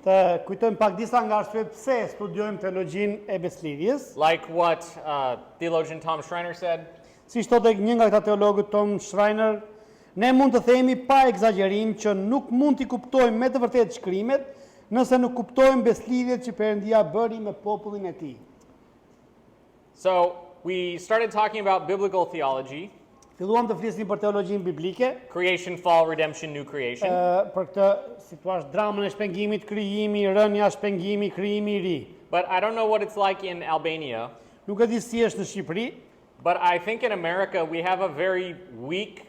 Të kujtojmë pak disa nga arsyet pse studiojmë teologjinë e beslidhjes. Like what theologian Tom Schreiner said, Siç thotë një nga këta teologët Tom Schreiner, ne mund të themi pa egzagerim që nuk mund t'i kuptojmë me të vërtetë shkrimet nëse nuk kuptojmë beslidhjet që Perëndia bëri me popullin e tij. So we started talking about biblical theology, Filluam të flisnim për teologjinë biblike, creation, fall, redemption, new creation. për këtë si thua dramën e shpengimit, krijimi, rënja, shpengimi, krijimi i ri. But I don't know what it's like in Albania, Nuk e di si është në Shqipëri, but I think in America we have a very weak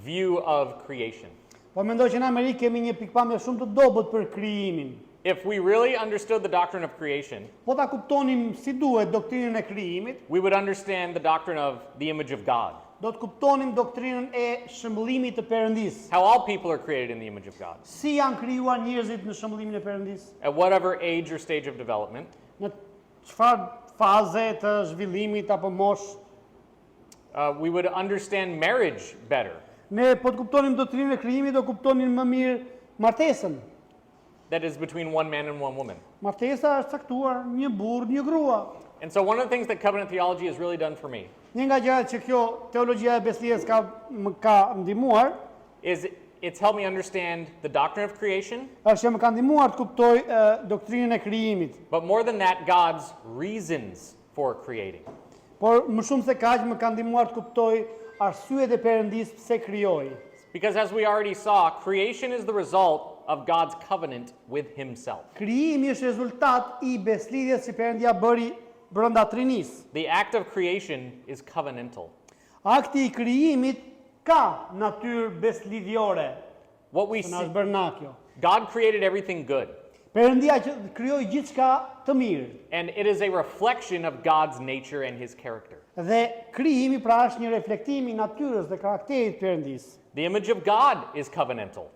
view of creation. po mendoj që në Amerikë kemi një pikpamje shumë të dobët për krijimin. If we really understood the doctrine of creation, Po ta kuptonim si duhet doktrinën e krijimit, we would understand the doctrine of the image of God, do të kuptonim doktrinën e shëmbullimit të Perëndisë. how all people are created in the image of God, Si janë krijuar njerëzit në shëmbullimin e Perëndisë? at whatever age or stage of development. Në çfarë faze të zhvillimit apo mosh? We would understand marriage better, Ne po të kuptonim doktrinën e krijimit, do kuptonim më mirë martesën. that is between one man and one woman. Martesa është caktuar një burr, një grua. And so one of the things that covenant theology has really done for me Një nga gjërat që kjo teologjia e beslidhjes më ka ndihmuar, is it's helped me understand the doctrine of creation, është që më ka ndihmuar të kuptoj doktrinën e krijimit. but more than that, God's reasons for creating. Por më shumë se kaq më ka ndihmuar të kuptoj arsyet e Perëndisë pse krijoi. Because as we already saw, creation is the result of God's covenant with himself. Krijimi është rezultat i beslidhjes që Perëndia bëri brenda Trinisë. The act of creation is covenantal. Akti i krijimit ka natyrë beslidhjore. What we Që na see, është bërë na kjo. God created everything good, Perëndia që krijoi gjithçka të mirë. and it is a reflection of God's nature and his character. Dhe krijimi pra është një reflektim i natyrës dhe karakterit të Perëndisë. The image of God is covenantal.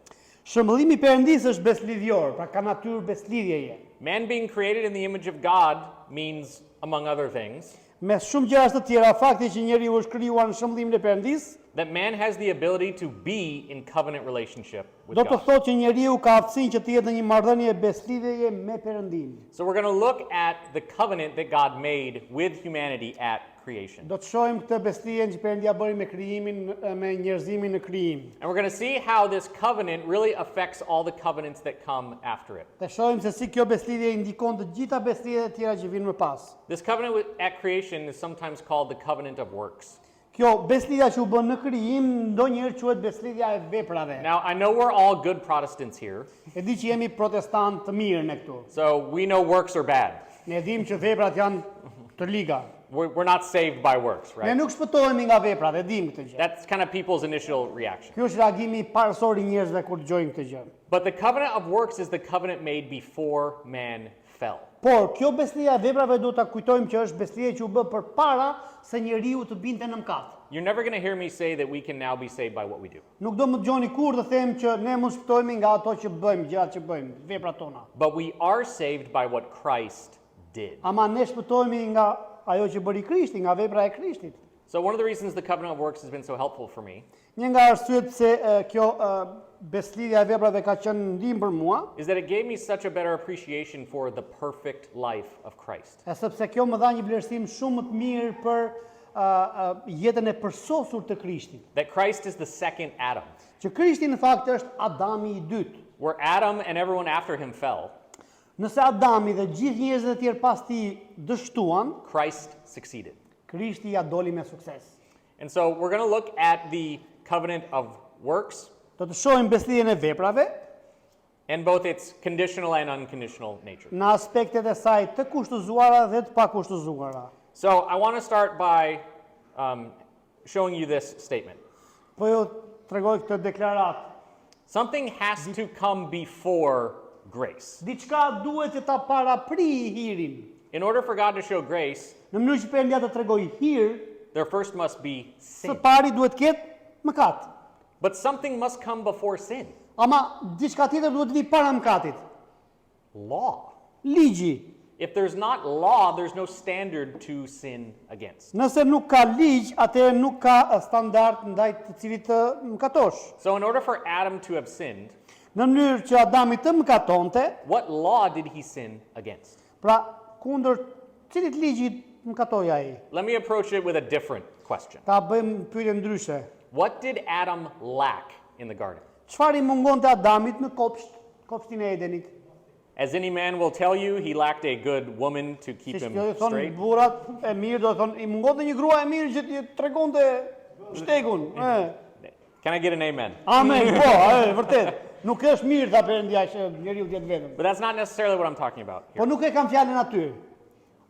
Shëmbëllimi i Perëndisë është beslidhjor, pra ka natyrë beslidhjeje. Man being created in the image of God means, among other things, Me shumë gjëra të tjera, fakti që njeriu është krijuar në shëmbëllimin e Perëndisë, that man has the ability to be in covenant relationship with do të God. thotë që njeriu ka aftësinë që të jetë në një marrëdhënie beslidhjeje me Perëndimin. So we're going to look at the covenant that God made with humanity at creation. Do të shohim këtë beslidhje që Perëndia bëri me krijimin, me njerëzimin në krijim. And we're going to see how this covenant really affects all the covenants that come after it. Të shohim se si kjo beslidhje i ndikon të gjitha beslidhjet e tjera që vinë më pas. This covenant at creation is sometimes called the covenant of works. Kjo beslidhja që u bën në krijim ndonjëherë quhet beslidhja e veprave. Now, I know we're all good Protestants here, E di që jemi protestant të mirë ne këtu. so we know works are bad. Ne dim që veprat janë të liga. We're not saved by works, Ne right? nuk shpëtohemi nga veprat, e dim këtë gjë. That's kind of people's initial reaction. Ky është reagimi parësor i njerëzve kur dëgjojnë këtë gjë. But the covenant of works is the covenant made before man fell. Por kjo beslidhja e veprave duhet ta kujtojmë që është beslidhje që u bë përpara se njeriu të binte në mëkat. You're never going to hear me say that we can now be saved by what we do. Nuk do më dëgjoni kur të them që ne mund shpëtohemi nga ato që bëjmë, gjërat që bëjmë, veprat tona. But we are saved by what Christ did. Ama ne shpëtohemi nga ajo që bëri Krishti, nga vepra e Krishtit. So one of the reasons the covenant of works has been so helpful for me Një nga arsyet pse kjo beslidhja e veprave ka qenë ndihmë për mua, is that it gave me such a better appreciation for the perfect life of Christ. e sepse kjo më dha një vlerësim shumë më të mirë për jetën e përsosur të Krishtit. That Christ is the second Adam. Që Krishti në fakt është Adami i dytë. Where Adam and everyone after him fell, Nëse Adami dhe gjithë njerëzit e tjerë pas tij dështuan, Christ succeeded. Krishti ja doli me sukses. And so we're going to look at the covenant of works Do të shohim beslidhjen e veprave and both its conditional and unconditional nature. në aspektet e saj të kushtozuara dhe të pakushtozuara. So I want to start by showing you this statement. Po ju tregoj këtë deklaratë. Something has to come before grace. Diçka duhet që ta paraprijë hirin. In order for God to show grace, Në mënyrë që Perëndia të tregojë hir, there first must be së sin. pari duhet ketë mëkat. But something must come before sin. Ama diçka tjetër duhet vi para mëkatit. Law. Ligji. If there's not law, there's no standard to sin against. Nëse nuk ka ligj, atëherë nuk ka standard ndaj të cilit të mëkatosh. So in order for Adam to have sinned, në mënyrë që Adami të mëkatonte, what law did he sin against? pra kundër cilit ligjit mëkatoi ai? Let me approach it with a different question. Ta bëjmë pyetje ndryshe. What did Adam lack in the garden? Çfarë i mungonte Adamit në kopshtin e Edenit? As any man will tell you, he lacked a good woman to keep Siç him do të thonë straight. burrat e mirë, do të thonë i mungonte një grua e mirë që t'i tregonte shtegun. Can I get an amen? Amen, po, vërtet. Nuk është mirë ta Perëndia që njeriu të jetë vetëm. But that's not necessarily what I'm talking about here. Po nuk e kam fjalën aty.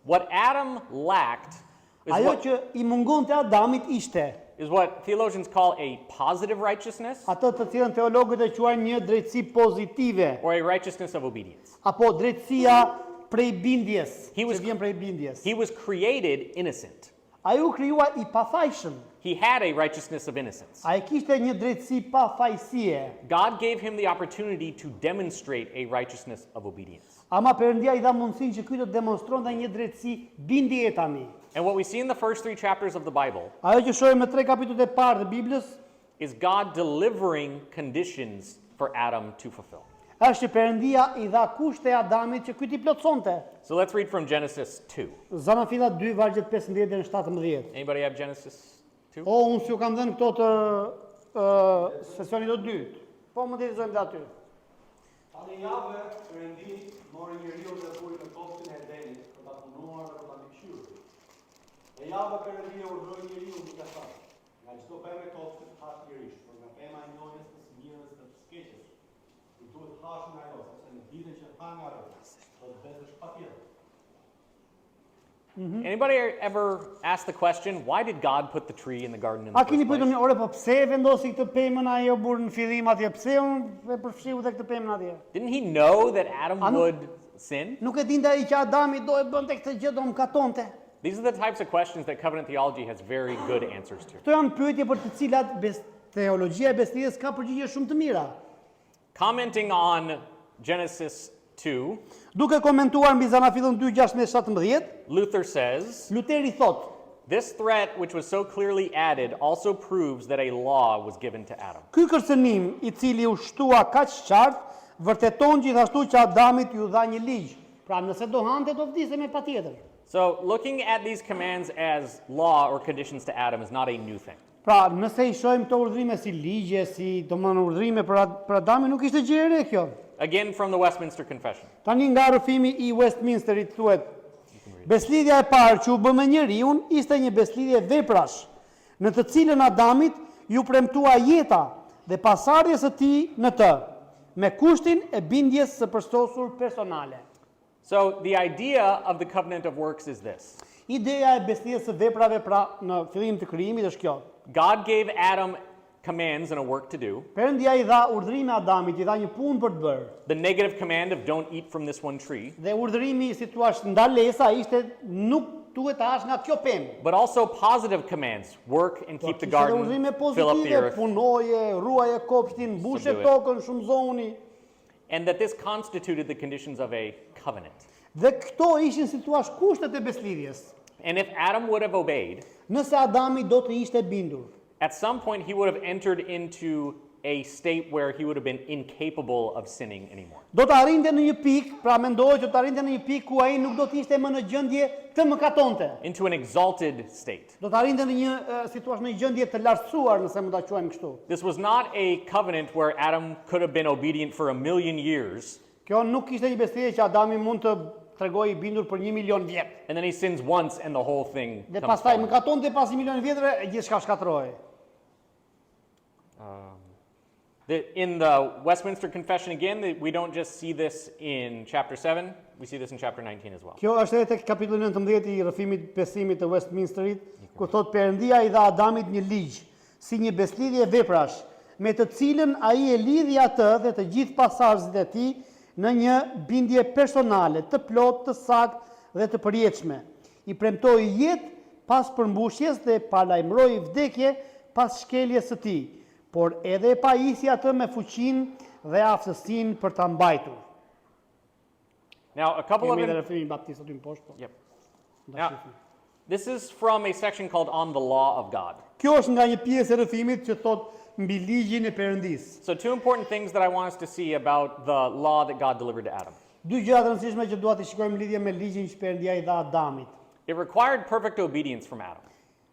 What Adam lacked Ajo që i mungonte Adamit ishte is what theologians call a positive righteousness ato të cilën teologët e quajnë një drejtësi pozitive or a righteousness of obedience. apo drejtësia prej bindjes, He was- që vjen prej bindjes. He was created innocent. Ai u krijua I pafajshëm. He had a righteousness of innocence. Ai kishte një drejtësi pafajësie. God gave him the opportunity to demonstrate a righteousness of obedience. Ama Perëndia I dha mundësinë që ky të demonstronte një drejtësi bindje tani. And what we see in the first 3 chapters of the Bible Ajo që shohim në 3 kapitujt e parë të Biblës is God delivering conditions for Adam to fulfill. është që Perëndia I dha kushte Adamit që ky t'i plotësonte. So let's read from Genesis 2. Zanafila 2 vargjet 15 deri në 17. Anybody have Genesis 2? Unë s'ju kam dhënë këto të sesionit të dytë. Po më dedizojmë dhe aty. Tani javë Perëndi mori njeriu dhe furi në kopshtin e Edenit për ta punuar dhe për ta mbikëqyrur. E javë Perëndi urdhëroi njeriu duke thënë: nga çdo pemë e kopshtit hash njerish, por nga pema e njohjes së mirës dhe të keqes, ti duhet hash nga ajo, sepse në ditën që ha nga ajo, do të betesh patjetër. Anybody ever asked the question, why did God put the tree in the garden in the A first keni place? pyetën një ore, po pse e vendosi këtë pemën ajo burr në fillim atje? Pse unë e përfshiu tek këtë pemën atje? Didn't he know that Adam Anu- would sin? Nuk e dinte ai që Adami do e bënte këtë gjë, do mëkatonte. These are the types of questions that covenant theology has very good answers to. Këto janë pyetje për të cilat teologjia e besnikës ka përgjigje shumë të mira. Commenting on Genesis 2, Duke komentuar mbi Zanafillën 2:16-17, Luther says, Luteri thot: this threat, which was so clearly added, also proves that a law was given to Adam. ky kërcënim I cili u shtua kaq qartë, vërteton gjithashtu që Adamit ju dha një ligj. Pra nëse do hante do vdiste me patjetër. So, looking at these commands as law or conditions to Adam is not a new thing. Pra nëse I shohim këto urdhrime si ligje, si domethënë urdhrime për Adamin, nuk ishte gjë e re kjo. Again, from the Westminster Confession. Tani nga rrëfimi I Westminsterit thuhet: beslidhja e parë që u bë me njeriun ishte një beslidhje veprash, në të cilën Adamit ju premtua jeta dhe pasardhjes së tij në të, me kushtin e bindjes së përsosur personale. So, the idea of the covenant of works is this. Ideja e beslidhjes së veprave pra në fillim të krijimit është kjo. God gave Adam commands and a work to do. Perëndia I dha urdhrime Adamit, I dha një punë për të bërë. The negative command of don't eat from this one tree, Dhe urdhrimi, si thua, ndalesa ishte nuk duhet të hash nga kjo pemë. but also positive commands, work and keep the Kishte garden, urdhrime fill up the pozitive, earth, punoje, ruaje kopshtin, mbushe Subdue it. tokën, shumëzoni. and that this constituted the conditions of a covenant. Dhe këto ishin si thua kushtet e beslidhjes. And if Adam would have obeyed, Nëse Adami do të ishte bindur, at some point he would have entered into a state where he would have been incapable of sinning anymore. do të arrinte në një pikë, pra mendoj që të arrinte në një pikë ku ai nuk do të ishte më në gjendje të mëkatonte. Into an exalted state. Do të arrinte në një, si thua, në një gjendje të lartësuar, nëse mund ta quajmë kështu. This was not a covenant where Adam could have been obedient for 1,000,000 years, Kjo nuk ishte një beslidhje që Adami mund të tregoj I bindur për 1.000.000 vjet. and then he sins once and the whole thing Dhe comes pastaj falling. mëkatonte pas 1.000.000 vjetre, e gjithçka shkatërrohej. In the Westminster Confession, again, we don't just see this in chapter 7, we see this in chapter 19 as well. Kjo është edhe tek kapitulli 19 I rrëfimit besimit të Westminsterit, ku thot Perëndia I dha Adamit një ligj, si një beslidhje veprash, me të cilën ai e lidhi atë dhe të gjithë pasardhësit e tij në një bindje personale, të plotë, të saktë dhe të përjetshme. I premtoi jetë pas përmbushjes dhe paralajmëroi vdekje pas shkeljes së tij, por edhe e pajisi atë me fuqinë dhe aftësinë për ta mbajtur. Now, a couple of... Kemi edhe rrëfimin baptist aty më poshtë. Po. Yep. Now, this is from a section called On the Law of God. Kjo është nga një pjesë e rrëfimit që thot mbi ligjin e Perëndis. So, two important things that I want us to see about the law that God delivered to Adam. Dy gjëra të rëndësishme që dua t'i shikojmë lidhje me ligjin që Perëndia i dha Adamit. It required perfect obedience from Adam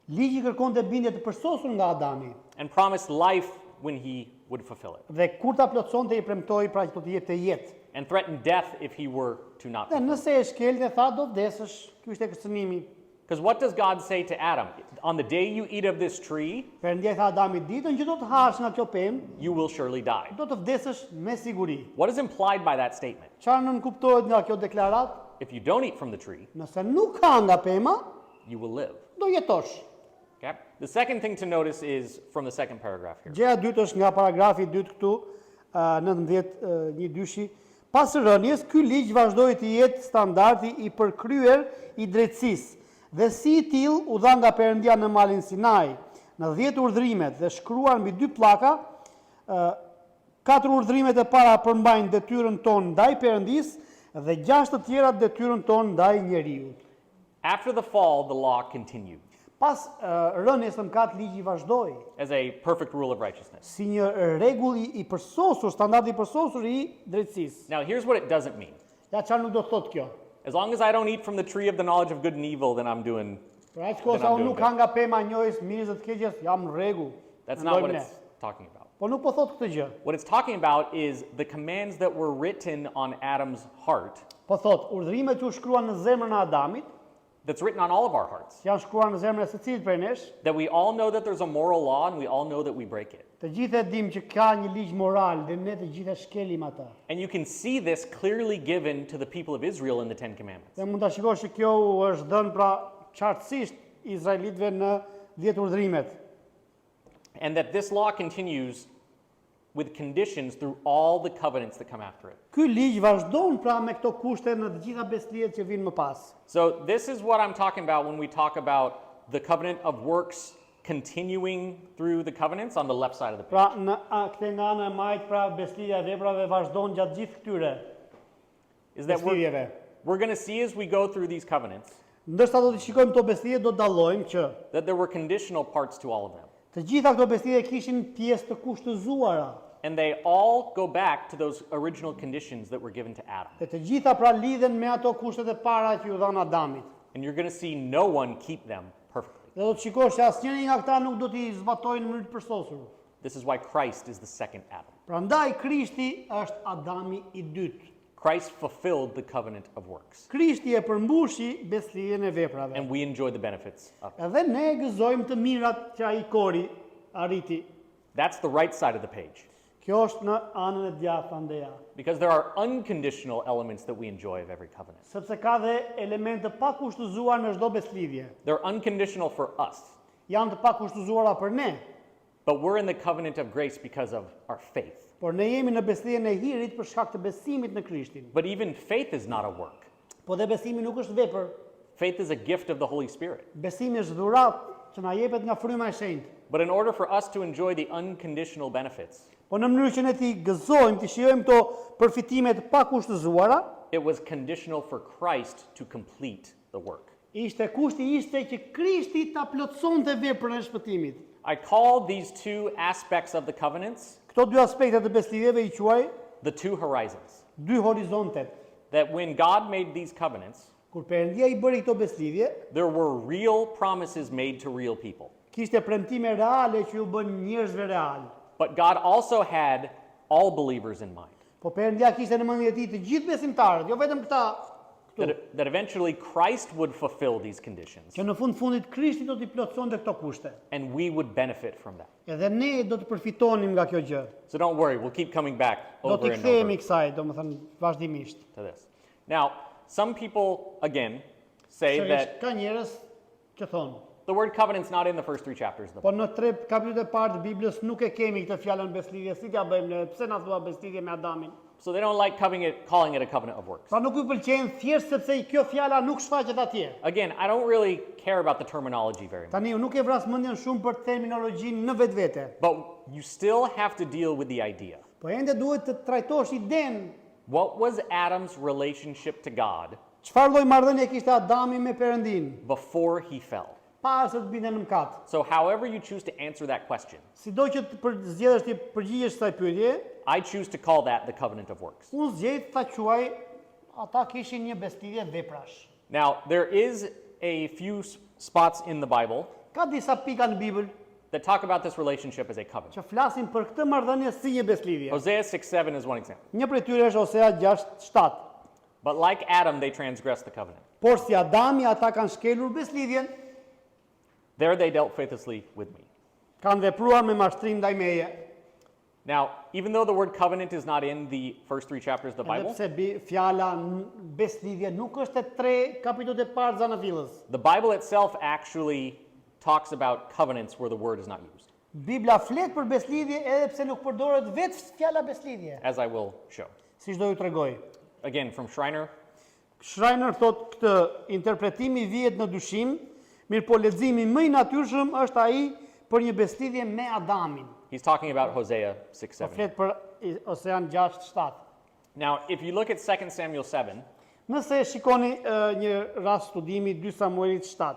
Ligji kërkonte bindje të përsosur nga Adami and promised life when he would fulfill it, dhe kur ta plotësonte i premtoi pra që do të jepte jetë. and threatened death if he were to not Dhe fulfill it. nëse e shkelte tha do vdesësh. Ky ishte kërcënimi. Because what does God say to Adam? On the day you eat of this tree, Perëndia i tha Adamit ditën që do të hash nga kjo pemë, you will surely die. do të vdesësh me siguri. What is implied by that statement? Çfarë nën kuptohet nga kjo deklarat? If you don't eat from the tree, Nëse nuk ka nga pema, you will live. do jetosh. Okay? The second thing to notice is from the second paragraph here. Gjëja e dytë është nga paragrafi 2 këtu, 19:1-2. Pas rënies, ky ligj vazhdoi të jetë standardi i përkryer i drejtësisë. Dhe si i tillë u dha nga Perëndia në malin Sinai, në 10 urdhrimet dhe shkruar mbi 2 pllaka, 4 urdhrimet e para përmbajnë detyrën tonë ndaj Perëndisë dhe 6 të tjerat detyrën tonë ndaj njeriut. After the fall, the law continued Pas rënies së mëkat ligji vazhdoi as a perfect rule of righteousness. si një rregull i përsosur, standard i përsosur i drejtësisë. Now, here's what it doesn't mean. Ja çfarë nuk do të thotë kjo? As long as I don't eat from the tree of the knowledge of good and evil, then I'm doing. Për aq kohë Then sa I'm unë doing nuk good. ha nga pema e njohjes mirës dhe të keqes, jam në rregull. That's not what Mendojmë it's ne. talking about. Po nuk po thotë këtë gjë. What it's talking about is the commands that were written on Adam's heart, Po thotë urdhrimet që u shkruan në zemrën e Adamit, that's written on all of our hearts. që janë shkruar në zemrën e secilit prej nesh, That we all know that there's a moral law and we all know that we break it. të gjithë e dim që ka një ligj moral dhe ne të gjithë e shkelim ata. And you can see this clearly given to the people of Israel in the Ten Commandments. Dhe mund ta shikosh që kjo u është dhënë pra qartësisht izraelitëve në 10 urdhrimet. And that this law continues with conditions through all the covenants that come after it. Ky ligj vazhdon pra me këto kushte në të gjitha beslijet që vinë më pas. So this is what I'm talking about when we talk about the covenant of works continuing through the covenants on the left side of the page. Pra në këtë nga ana e majt pra beslidja e veprave vazhdon gjatë gjithë këtyre Is that beslidjeve. we're going to see as we go through these covenants Ndërsa do të shikojmë këto beslidje do të dallojmë që that there were conditional parts to all of them. të gjitha këto beslidje kishin pjesë të kushtëzuara. And they all go back to those original conditions that were given to Adam. Dhe të gjitha pra lidhen me ato kushtet e para që ju dhanë Adamit. And you're going to see no one keep them perfectly. Dhe do të shikosh që asnjëri nga këta nuk do t'i zbatojnë në mënyrë të përsosur. This is why Christ is the second Adam. Prandaj Krishti është Adami i dytë. Christ fulfilled the covenant of works. Krishti e përmbushi beslidjen e veprave. And we enjoy the benefits of it. Edhe ne gëzojmë të mirat që ai kori arriti. That's the right side of the page. Kjo është në anën e djathtë andeja. Because there are unconditional elements that we enjoy of every covenant. Sepse ka dhe elemente pa kushtëzuar në çdo beslidje. They're unconditional for us, Janë të pa kushtëzuara për ne, but we're in the covenant of grace because of our faith. por ne jemi në beslidjen e hirit për shkak të besimit në Krishtin. But even faith is not a work. Po dhe besimi nuk është vepër. Faith is a gift of the Holy Spirit. Besimi është dhuratë që na jepet nga fryma e shenjtë. But in order for us to enjoy the unconditional benefits, Po në mënyrë që ne t'i gëzojmë, t'i shijojmë to përfitimet pa kushtëzuara, it was conditional for Christ to complete the work. kushti ishte që Krishti ta plotësonte veprën e shpëtimit. I call these two aspects of the covenants Këto dy aspekte të beslidjeve i quaj the two horizons. dy horizontet. That when God made these covenants, Kur Perëndia i bëri këto beslidje, there were real promises made to real people. kishte premtime reale që u bën njerëzve real. But God also had all believers in mind. Po Perëndia kishte në mendje e tij të gjithë besimtarët, jo vetëm këta këtu. That eventually Christ would fulfill these conditions Që në fundit Krishti do t'i plotësonte këto kushte. and we would benefit from that. Edhe ne do të përfitonim nga kjo gjë. So don't worry, we'll keep coming back Do over t'i and kthehemi over kësaj, domethënë vazhdimisht. to this. Now, some people, again, say Sërish, that ka njerëz që thonë, the word covenant's not in the first three chapters of the po book. në 3 kapitujt e parë të Biblës nuk e kemi këtë fjalën beslidje, si t'ja bëjmë ne? Pse na thua beslidje me Adamin? So they don't like calling it a covenant of works. Pra nuk ju pëlqen thjesht sepse kjo fjala nuk shfaqet atje. Again, I don't really care about the terminology very much. Tani unë nuk e vras mendjen shumë për terminologjinë në vetvete, But you still have to deal with the idea. po ende duhet të trajtosh idenë. What was Adam's relationship to God Çfarë lloj marrëdhënie kishte Adami me Perëndin before he fell? para se të bindën në mëkat. So, however you choose to answer that question, Sido që të zgjedhësh ti përgjigjesh kësaj pyetje, I choose to call that the covenant of works. unë zgjedh ta quaj ata kishin një beslidhje veprash. Now, there is a few spots in the Bible Ka disa pika në Bibël that talk about this relationship as a covenant. që flasin për këtë marrëdhënie si një beslidhje. Hosea 6:7 is one example. Një prej tyre është Hosea 6:7. But like Adam, they transgressed the covenant. Por si Adami ata kanë shkelur beslidhjen, There they dealt faithlessly with me. kanë vepruar me mashtrim ndaj meje. Now, even though the word covenant is not in the first 3 chapters of the Edhe Bible, pse fjala beslidhje nuk është e 3 kapitujt e parë zanafillës. the Bible itself actually talks about covenants where the word is not used, Bibla flet për beslidhje edhe pse nuk përdoret vetë fjala beslidhje, as I will show. siç do ju tregoj. Again, from Schreiner, Schreiner thot këtë interpretimi vihet në dyshim, mirë po leximi më i natyrshëm është ai për një beslidhje me Adamin. he's talking about Hosea 6:7. Flet për Osean 6:7. Now, if you look at 2 Samuel 7, Nëse shikoni një rast studimi 2 Samuelit 7,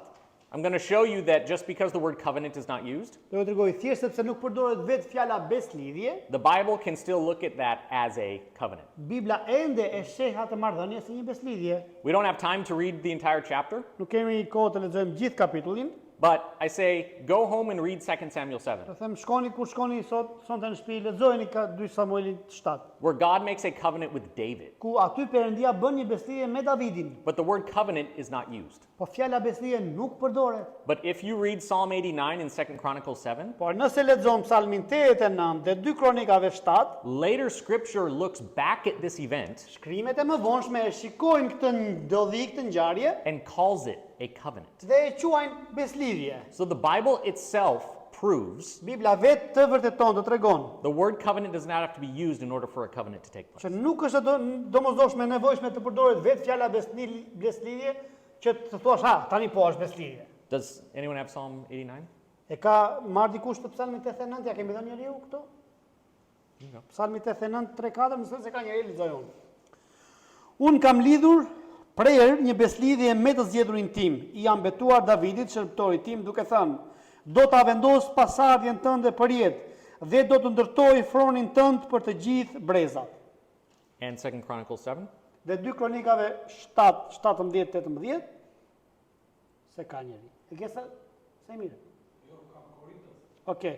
I'm going to show you that just because the word covenant is not used, do ju tregoj thjesht sepse nuk përdoret vetë fjala beslidhje, the Bible can still look at that as a covenant. Bibla ende e sheh atë marrëdhënie si një beslidhje. We don't have time to read the entire chapter, Nuk kemi kohë të lexojmë gjithë kapitullin. but I say go home and read 2 Samuel 7, Do them shkoni kur shkoni sonte në shtëpi, lexojeni ka 2 Samuelit 7, where God makes a covenant with David, ku aty Perëndia bën një beslidhje me Davidin, but the word covenant is not used. po fjala beslidhje nuk përdoret. But if you read Psalm 89 and 2 Chronicles 7, Por nëse lexojmë Psalmin 89 dhe 2 Kronikave 7, later scripture looks back at this event shkrimet e mëvonshme e shikojnë këtë ndodhi, këtë ngjarje and calls it a covenant. dhe e quajnë beslidhje. So the Bible itself proves Bibla vetë të vërteton, të tregon the word covenant does not have to be used in order for a covenant to take place. që nuk është domosdoshme nevojshme të përdoret vetë fjala beslidhje që të thuash ha, tani po është beslidhje. Does anyone have Psalm 89? E ka marrë dikush të Psalmi 89, ja kemi dhënë njeriu këtu? Psalmi 89, 3-4, nëse se ka njeri lexoj unë. Unë kam lidhur prerë një beslidhje me të zgjedhurin tim, i jam betuar Davidit, shërbëtorit tim, duke thënë, do ta vendos pasardhjen tënde për jetë dhe do të ndërtoj fronin tënd për të gjithë brezat. And 2 Chronicles 7? Dhe 2 Kronikave 7, 17, 18, se ka njeri. E ke sa e mirë? Okej.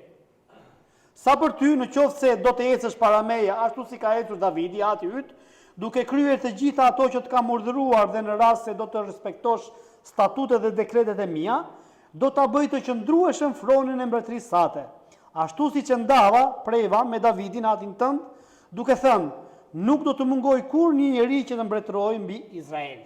Sa për ty në qoftë se do të ecësh para meje, ashtu si ka ecur Davidi, ati yt, duke kryer të gjitha ato që të kam urdhëruar dhe në rast se do të respektosh statutet dhe dekretet e mia, do ta bëj të qëndrueshëm fronin e mbretërisë sate. Ashtu si që ndava, preva me Davidin atin tënd, duke thënë, nuk do të mungoj kur një njeri që të mbretërojë mbi Izrael.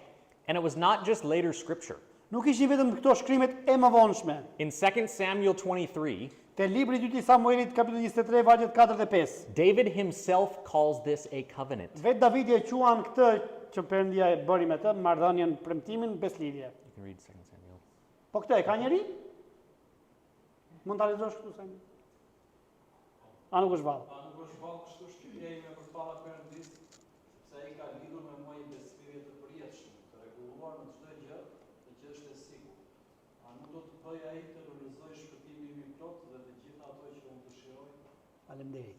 And it was not just later scripture. Nuk ishin vetëm këto shkrimet e mëvonshme. In 2 Samuel 23, Te libri i dytë i Samuelit, kapitulli 23, vargjet 4 dhe 5. David himself calls this a covenant. Vetë Davidi e quan këtë që Perëndia e bëri me të, marrëdhënien, premtimin, beslidhje. You can read 2 Samuel. Po këtë e ka njeri? Mund ta lexosh këtu sa. A nuk është vallë? Pa nuk është vallë kështu shtypje ime për para Perëndis, sepse ai ka lidhur me mua një beslidhje të përjetshme, të rregulluar në çdo gjë, dhe që është e sigurt. A nuk do të bëj ai të realizoj shpëtimin im plot dhe të gjitha ato që unë dëshiroj? Faleminderit.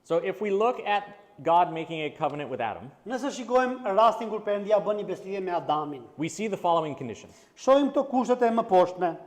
So if we look at God making a covenant with Adam, Nëse shikojmë rastin kur Perëndia bën një beslidhje me Adamin, we see the following conditions. shohim këto kushtet e mëposhtme.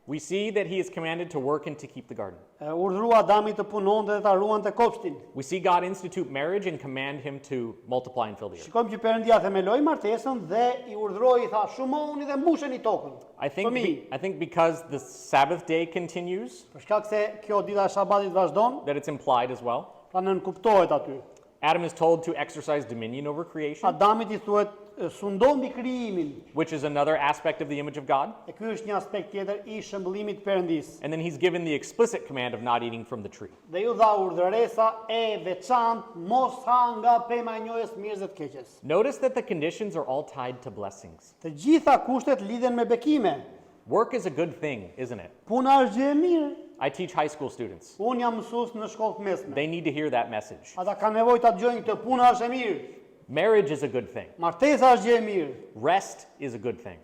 We see that he is commanded to work and to keep the garden. Urdhërua Adamit të punonte dhe ta ruante kopshtin. We see God institute marriage and command him to multiply and fill the earth. Shikojmë që Perëndia themeloi martesën dhe i urdhëroi, i tha, shumoni dhe mbusheni tokën. I think, Fëmijë. I think because the Sabbath day continues, Për shkak se kjo dita e Shabatit vazhdon, that it's implied as well. pra nën kuptohet aty. Adam is told to exercise dominion over creation, Adamit i thuhet sundo mbi krijimin. which is another aspect of the image of God. E ky është një aspekt tjetër i shëmbullimit të Perëndis. And then he's given the explicit command of not eating from the tree. Dhe ju dha urdhëresa e veçantë, mos ha nga pema e njohjes mirës dhe të keqes. Notice that the conditions are all tied to blessings. Të gjitha kushtet lidhen me bekime. Work is a good thing, isn't it? Puna është gjë e mirë. I teach high school students. Unë jam mësues në shkollë të mesme. They need to hear that message. Ata kanë nevojë ta dëgjojnë këtë, puna është e mirë. Marriage is a good thing. Martesa është gjë e mirë. Rest is a good thing.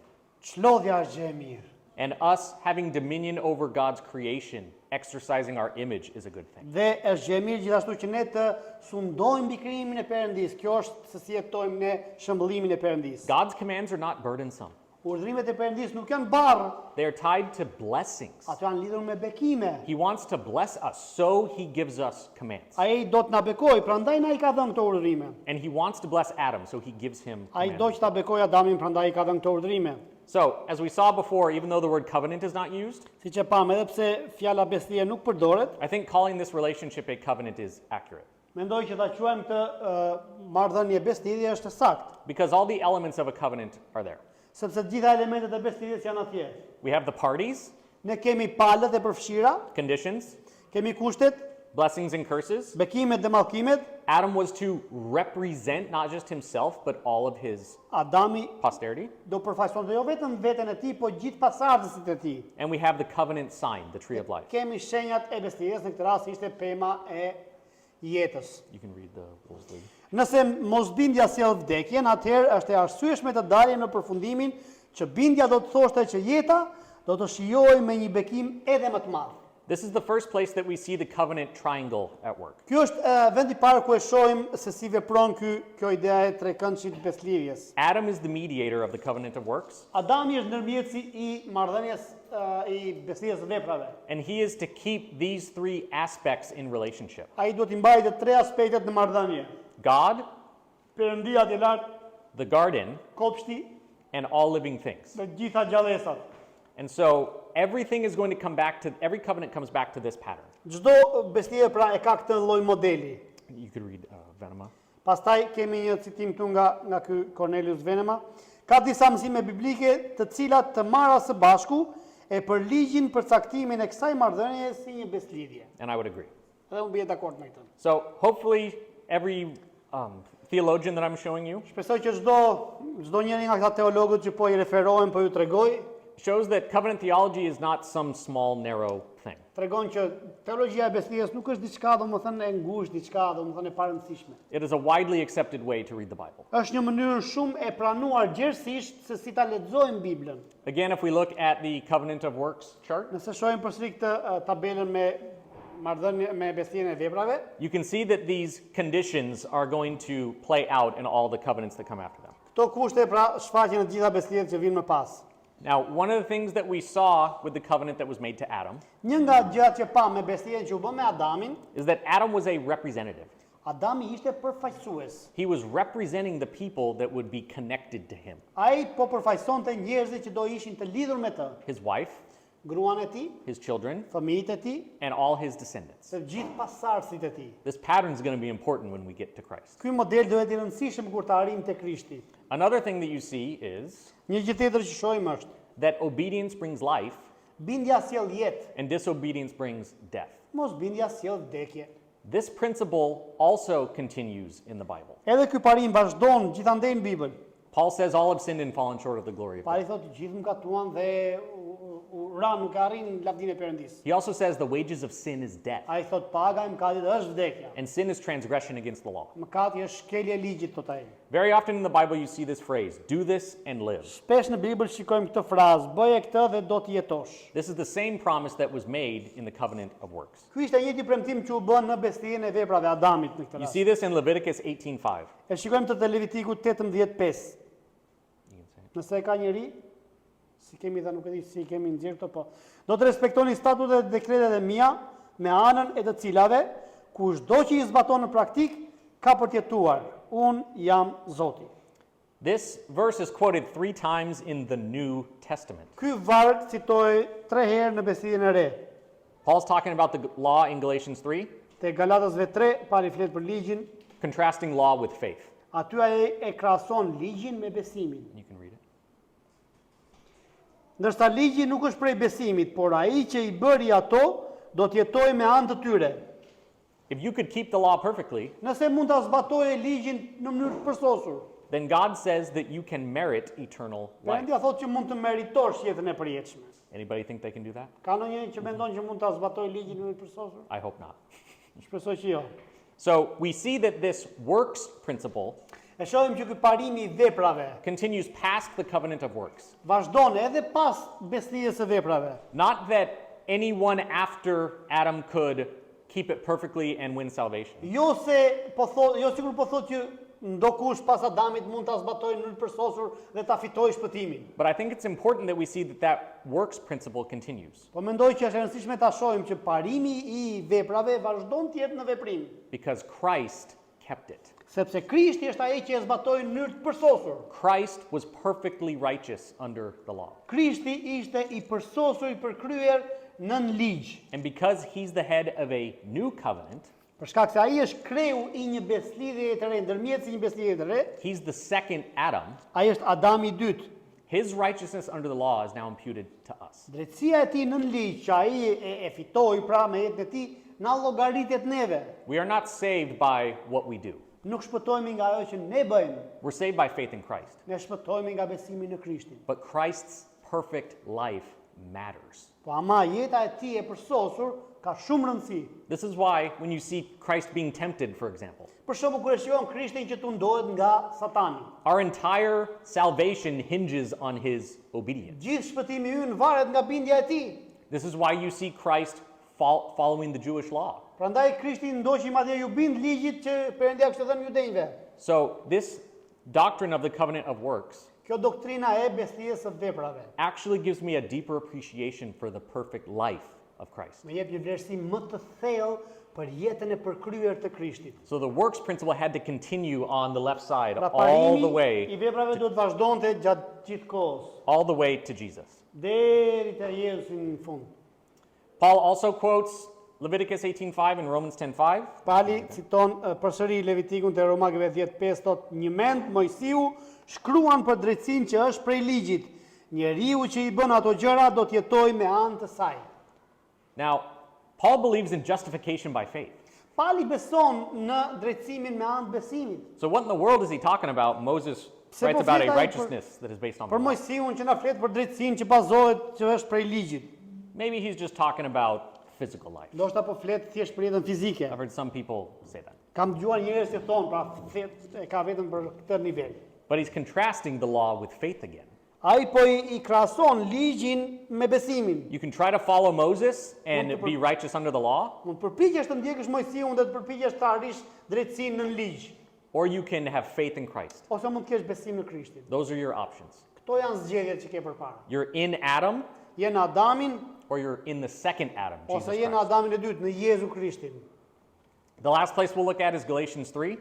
Çlodhja është gjë e mirë. And us having dominion over God's creation, exercising our image, is a good thing. Dhe është gjë e mirë gjithashtu që ne të sundojmë mbi krijimin e Perëndis. Kjo është se si jetojmë ne shëmbëllimin e Perëndis. God's commands are not burdensome. Urdhrimet e Perëndis nuk janë barr, They are tied to blessings. ato janë lidhur me bekime. He wants to bless us, so he gives us commands. Ai do të na bekojë, prandaj na I ka dhënë këto urdhrime. And he wants to bless Adam, so he gives him Ai do commands. që ta bekojë Adamin, prandaj I ka dhënë këto urdhrime. So, as we saw before, even though the word covenant is not used, Siç e pam, edhe pse fjala bestia nuk përdoret, I think calling this relationship a covenant is accurate. mendoj që ta quajmë këtë marrëdhënie beslidhje është sakt, Because all the elements of a covenant are there. sepse të gjitha elementet e beslidhjes janë atje. We have the parties, Ne kemi palët e përfshira, conditions, kemi kushtet, blessings and curses. bekimet dhe mallkimet. Adam was to represent not just himself, but all of his Adami posterity. do përfaqësonte jo vetëm veten e tij, po gjithë pasardhësit e tij. And we have the covenant sign, the tree of life. Kemi shenjat e beslidhjes, në këtë rast ishte pema e jetës. You can read the rules, Lee. Nëse mosbindja sjell vdekjen, atëherë është e arsyeshme të dalim në përfundimin që bindja do të thoshte që jeta do të shijojë me një bekim edhe më të madh. This is the first place that we see the covenant triangle at work. Ky është vendi I parë ku e shohim se si vepron kjo idea e trekëndshit beslidhjes. Adam is the mediator of the covenant of works, Adami është ndërmjetësi I marrëdhënies I beslidhjes së veprave. and he is to keep these three aspects in relationship. Ai duhet I mbajë të tre aspektet në marrëdhënie. God, Perëndia e lartë, the garden, kopshti and all living things. dhe gjitha gjallësat. And so everything is going to come back to, every covenant comes back to this pattern. Çdo beslidhje pra e ka këtë lloj modeli. You could read Venema. Pastaj kemi një citim këtu nga ky Cornelius Venema. Ka disa mësime biblike të cilat të marra së bashku e për ligjin për caktimin e kësaj marrëdhënie si një beslidhje. And I would agree. Dhe unë bie dakord me këtë. So hopefully every theologian that I'm showing you Shpresoj që çdo njeri nga këta teologët që po I referohen, po ju tregoj, shows that covenant theology is not some small, narrow thing. tregon që teologjia e beslidhjes nuk është diçka domethënë e ngushtë, diçka domethënë e parëndësishme. It is a widely accepted way to read the Bible. Është një mënyrë shumë e pranuar gjerësisht se si ta lexojmë Biblën. Again, if we look at the covenant of works chart, Nëse shohim përsëri këtë tabelën me marrëdhënie me beslidhjen e veprave, you can see that these conditions are going to play out in all the covenants that come after them. këto kushte pra shfaqen në të gjitha beslidhjet që vinë më pas. Now, one of the things that we saw with the covenant that was made to Adam Një nga gjërat që pa me beslidhjen që u bë me Adamin, is that Adam was a representative. Adami ishte përfaqësues. He was representing the people that would be connected to him. Ai po përfaqësonte njerëzit që do ishin të lidhur me të, His wife, gruan e tij, his children, fëmijët e tij, and all his descendants. të gjithë pasardhësit e tij. This pattern is going to be important when we get to Christ. Ky model duhet I rëndësishëm kur të arrijmë te Krishti. Another thing that you see is Një gjë tjetër që shohim është that obedience brings life bindja sjell jetë, and disobedience brings death. mos bindja sjell vdekje. This principle also continues in the Bible. Edhe ky parim vazhdon gjithandej në Bibël. Paul says all have sinned and fallen short of the glory of God. Pari thotë gjithë mëkatuan dhe ra nuk arrin lavdinë e Perëndis. He also says the wages of sin is death, Ai thot paga e mëkatit është vdekja. and sin is transgression against the law. Mëkati është shkelje e ligjit, thot ai. Very often in the Bible you see this phrase, do this and live. Shpesh në Bibël shikojmë këtë frazë, bëje këtë dhe do të jetosh. This is the same promise that was made in the covenant of works. Ky ishte një premtim që u bën në beslidhjen e veprave Adamit në këtë You rast. see this in Leviticus 18:5. E shikojmë të Levitiku 18:5. Nëse ka njëri, si kemi dhe nuk e di si kemi nxjerrë këto, po do të respektoni statutet dhe dekretet e mia me anën e të cilave kushdo që I zbaton në praktik ka për të jetuar. Unë jam Zoti. This verse is quoted 3 times in the New Testament. Ky varg citoi 3 herë në beslidhjen e re. Paul's talking about the law in Galatians 3, Te Galatasve 3, pari flet për ligjin, contrasting law with faith. aty ai e krahason ligjin me besimin. You can read it. Ndërsa ligji nuk është prej besimit, por ai që I bëri ato do të jetojë me anë të tyre. If you could keep the law perfectly, Nëse mund ta zbatoje ligjin në mënyrë të përsosur, then God says that you can merit eternal life. Perëndia thotë që mund të meritosh jetën e përjetshme. Anybody think they can do that? Ka ndonjë që mendon që mund ta zbatojë ligjin në mënyrë të përsosur? I hope not. Shpresoj që jo. So we see that this works principle E shohim që ky parimi I veprave continues past the covenant of works. vazhdon edhe pas besnisë së veprave. Not that anyone after Adam could keep it perfectly and win salvation. Jo sikur po thotë që ndokush pas Adamit mund ta zbatojë në përsosur dhe ta fitojë shpëtimin. But I think it's important that we see that works principle continues, Po mendoj që është e rëndësishme ta shohim që parimi I veprave vazhdon të jetë në veprim, because Christ kept it. sepse Krishti është ai që e zbatoi në mënyrë të përsosur. Christ was perfectly righteous under the law. Krishti ishte I përsosur, I përkryer nën ligj. And because he's the head of a new covenant, Për shkak se ai është kreu I një beslidhjeje të re, ndërmjet si një beslidhje të re, he's the second Adam. ai është Adami I dytë. His righteousness under the law is now imputed to us. Drejtësia e tij nën ligj që ai e fitoi pra me jetën e tij, na llogaritet neve. We are not saved by what we do. Nuk shpëtohemi nga ajo që ne bëjmë, We're saved by faith in Christ. ne shpëtohemi nga besimi në Krishtin. But Christ's perfect life matters. Po ama jeta e tij e përsosur ka shumë rëndësi. This is why when you see Christ being tempted, for example, Për shembull kur e shikon Krishtin që tundohet nga Satani, our entire salvation hinges on his obedience. gjithë shpëtimi ynë varet nga bindja e tij. This is why you see Christ following the Jewish law. Prandaj Krishti ndoqi madje ju bind ligjit që Perëndia kishte dhënë judenjve. So this doctrine of the covenant of works Kjo doktrina e besnisë së veprave actually gives me a deeper appreciation for the perfect life of Christ. më jep një vlerësim më të thellë për jetën e përkryer të Krishtit. So the works principle had to continue on the left side Pra all the parimi way I veprave duhet vazhdonte gjatë gjithë kohës, to Jesus. deri te Jezusi në fund. Paul also quotes Leviticus 18:5 and Romans 10:5. Pali citon përsëri Levitikun te Romakëve 10:5 thot një mend Mojsiu shkruan për drejtsinë që është prej ligjit. Njeriu që I bën ato gjëra do të jetojë me anë të saj. Now, Paul believes in justification by faith. Pali beson në drejtsimin me anë të besimit. So what in the world is he talking about? Moses Se writes po about a flet ai righteousness that is based on the Për law. Mojsiun që na flet për drejtsinë që bazohet që është prej ligjit. Maybe he's just talking about physical life. Ndoshta po flet thjesht për jetën fizike. I've heard some people say that. Kam dëgjuar njerëz që thonë, pra e ka vetëm për këtë nivel. But he's contrasting the law with faith again. Ai po I krahason ligjin me besimin. You can try to follow Moses and Mund të be righteous under the law, Mund përpiqesh të ndjekësh Mojsiun dhe të përpiqesh të arrish drejtsinë në ligj, or you can have faith in Christ. ose mund të kesh besim në Krishtin. Those are your options. Këto janë zgjedhjet që ke përpara. You're in Adam, Je në Adamin or you're in the second Adam, ose Jesus je në Christ. Adamin e dytë, në Jezu Krishtin. The last place we'll look at is Galatians 3.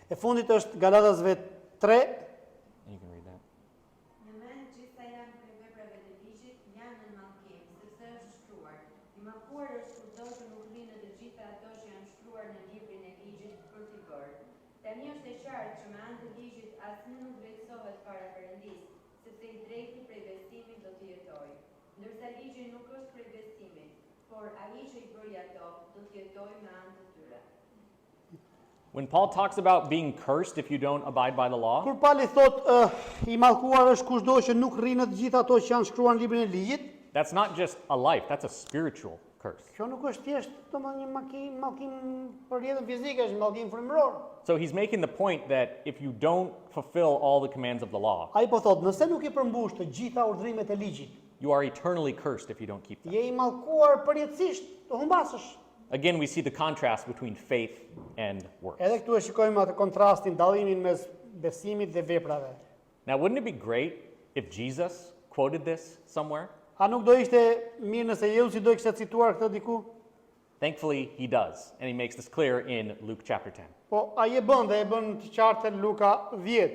E fundit është Galatasve 3. You can read that. Në mend gjithsa janë prej veprave të ligjit, janë në mallkim, sepse është shkruar: I mallkuar është kudo që nuk rinë të gjitha ato që janë shkruar në librin e ligjit për t'i bërë. Tani është e qartë që me anë të ligjit asnjë nuk vlerësohet para Perëndisë, sepse I drejti prej besimit do të jetojë. Ndërsa ligji nuk është prej besimit, por ai që I bëri ato do të jetojë me anë të tyre. When Paul talks about being cursed if you don't abide by the law, Kur Pali thot I mallkuar është kushdo që nuk rrinë të gjitha ato që janë shkruar në librin e ligjit, that's not just a life, that's a spiritual curse. kjo nuk është thjesht domethënë një mallkim për jetën fizike, është një mallkim frymëror. So he's making the point that if you don't fulfill all the commands of the law, Ai po thot, nëse nuk I përmbush të gjitha urdhrimet e ligjit, you are eternally cursed if you don't keep them. je I mallkuar përjetësisht, të humbasësh. Again, we see the contrast between faith and works. Edhe këtu e shikojmë atë kontrastin, dallimin mes besimit dhe veprave. Now, wouldn't it be great if Jesus quoted this somewhere? A nuk do ishte mirë nëse Jezusi do kishte cituar këtë diku? Thankfully, he does, and he makes this clear in Luke chapter 10. Po ai e bën dhe e bën të qartë në Luka 10.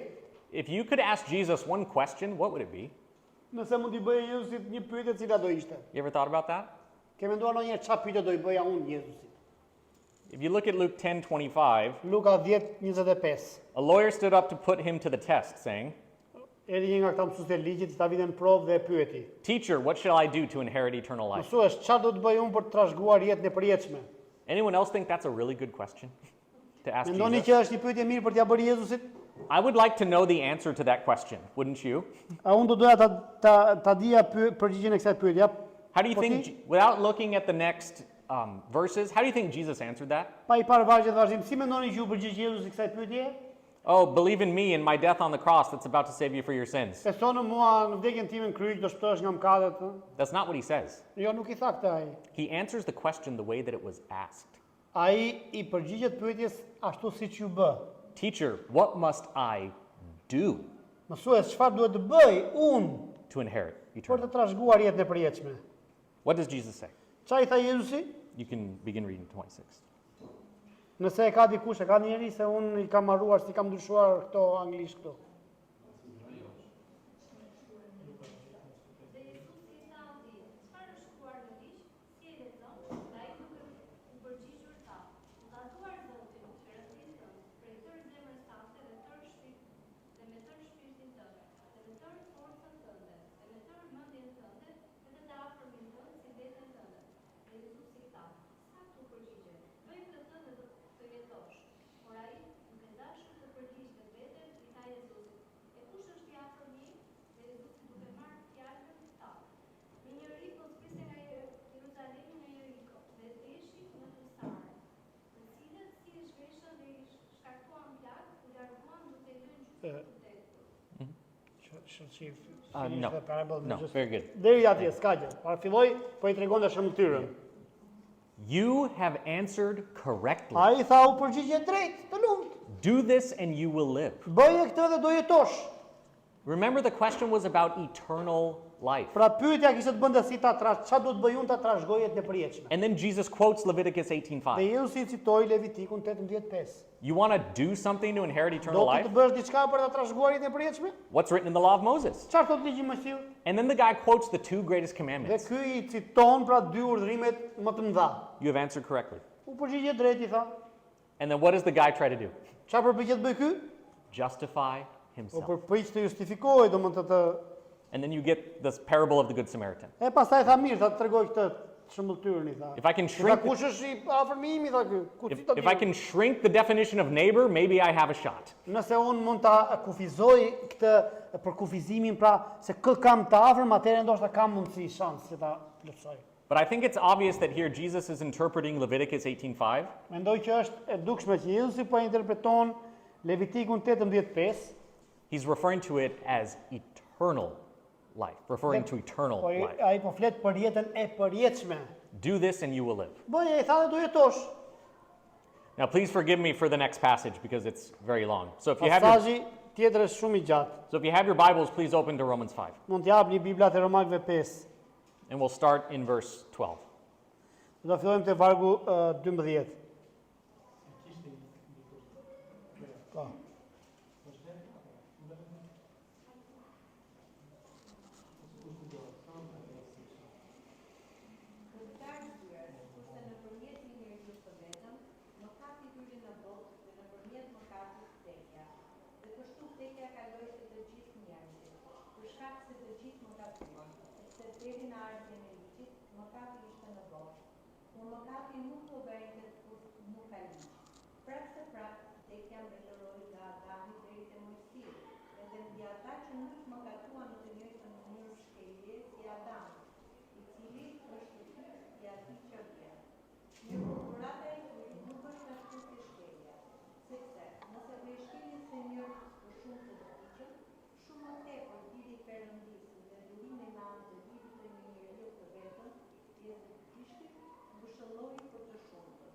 If you could ask Jesus one question, what would it be? Nëse mund t'i bëjë Jezusit një pyetje, cila do ishte? You ever thought about that? Ke menduar ndonjëherë çfarë pyetje do I bëja unë Jezusit? If you look at Luke 10:25, Luka 10:25. a lawyer stood up to put him to the test, saying, Erdhi një nga këta mësuesë të ligjit, ta vitën provë dhe e pyeti. "Teacher, what shall I do to inherit eternal life?" Mësues, çfarë do të bëj unë për të trashëguar jetën e përjetshme? Anyone else think that's a really good question to ask Mendoni Jesus? që është një pyetje mirë për t'ia bërë Jezusit? I would like to know the answer to that question, wouldn't you? A unë do doja ta dija përgjigjen e kësaj pyetje. How do you Po think, ti? without looking at the next verses, how do you think Jesus answered that? Pa I parë vargjet vazhdim, si mendoni që u përgjigj Jezusi kësaj pyetje? oh, believe in me and my death on the cross that's about to save you for your sins. Beso në mua, në vdekjen time në kryq do shpëtohesh nga mëkatet. That's not what he says. Jo, nuk I tha këtë ai. He answers the question the way that it was asked. Ai I përgjigjet pyetjes ashtu siç ju bë. Teacher, what must I do Mësues, çfarë duhet të bëj unë to inherit për eternal? të trashëguar jetën e përjetshme? What does Jesus say? Çfarë I tha Jezusi? You can begin reading 26. Nëse e ka dikush, e ka njëri se unë I kam marruar, si kam ndryshuar këto anglisht këto. Dhe Jezusi I tha atij, çfarë është shkruar në ligj? Si e lexon? Dhe ai duke u përgjigjur tha, "Adhuar Zotin, Perëndin tënd, prej tërë zemrës tënde dhe tërë dhe me tërë shpirtin tënd, dhe me tërë forcën tënde, dhe me tërë mendjen tënde, dhe të afërmin tënd si veten tënde." Dhe Jezusi I tha, "Saktë u përgjigje, bëj këtë dhe do të jetosh." Por ai, duke dashur të përgjigjte veten, I tha Jezusit, "E kush është I afërmi?" Dhe Jezusi duke marrë fjalën tha, "Një njeri po zbriste nga Jeruzalemi në Jeriko, dhe deshi në husare, të cilët si e zhveshën dhe I shkaktuan plagë, u larguan duke I lënë gjysmë të vdekur. No. No, very good. Deri atje, s'ka gjë. Para filloi, po I tregonte shëmtyrën. You have answered correctly. Ai tha u përgjigje drejt, të lumt. Do this and you will live. Bëje këtë dhe do jetosh. Remember, the question was about eternal life. Pra pyetja kishte të bënte si ta çfarë duhet bëj unë ta trashëgoj jetën e përjetshme. And then Jesus quotes Leviticus Dhe 18:5. Jezusi I citoi Levitikun 18:5. You want to do something to inherit Do eternal të life? bësh diçka për ta trashëguar jetën e përjetshme? What's written in the law of Moses? Çfarë thot ligji i Mojsiut? And then the guy quotes the two greatest Dhe commandments. ky I citon pra dy urdhërimet më të mëdha. You have answered correctly. U përgjigje drejt I tha. And then what does the guy try to do? Çfarë përpiqet bëj ky? Justify Po himself. përpiq të justifikohet, domethënë të And then you get this parable of the Good Samaritan. E pastaj tha mirë, tha të tregoj këtë shëmbulltyrën I tha. If I can I tha shrink kush është I afërmi imi tha ky? Ku si ta if I di? can shrink the definition of neighbor, maybe I have a shot. Nëse unë mund ta kufizoj këtë për kufizimin pra se kë kam të afërm, atëherë ndoshta kam mundësi shans që ta plotësoj. But I think it's obvious that here Jesus is interpreting Leviticus 18:5 Mendoj që është e dukshme që Jezusi po interpreton Levitikun 18:5, He's referring to it as eternal life, referring to eternal po life. ai po flet për jetën e përjetshme. Do this and you will live. Bëje, I tha dhe do jetosh. Now, please forgive me for the next passage because it's very long. So if you have your, Pasazhi tjetër është shumë I gjatë. so if you have your Bibles, please open to Romans 5. Mund të japni Biblat e Romakëve 5. And we'll start in verse 12. Do fillojmë te vargu 12. Po. Për të arsye, se nëpërmjet një njeriu të vetëm, mëkati hyri në botë dhe nëpërmjet mëkatit vdekja. Dhe kështu vdekja kaloi te të gjithë njerëzit, për shkak se të gjithë mëkatuan, sepse deri në ardhmën e ligjit, mëkati ishte në botë. Por mëkati nuk llogaritet kur nuk ka ligj. Prapë se prapë, vdekja mbretëroi nga Adami deri te Mojsiu, edhe mbi ata që nuk mëkatuan në të njëjtën mënyrë shkelje si Adami, I cili është fytyrë I atij që vjen. Mirë, dhurata e tij nuk është ashtu si shkelja, sepse nëse do I shkelin se njerëz për shumë të vdiqëm, shumë më tepër diri Perëndisë dhe durimi në anë të lidhjes të një njeriu të vetëm, pjesë e Krishtit, mbëshëlloi për të shumtën.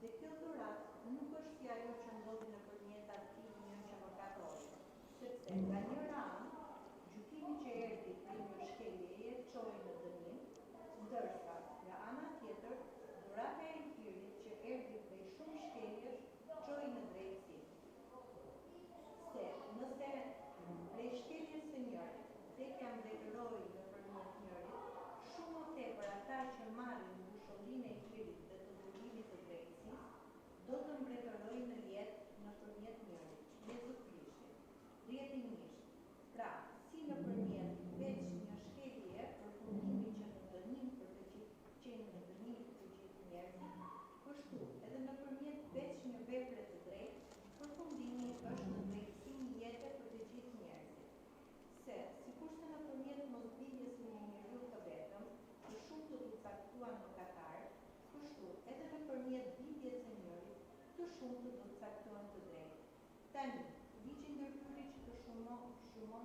Dhe kjo dhuratë nuk është si ajo që ndodhi nëpërmjet atij një që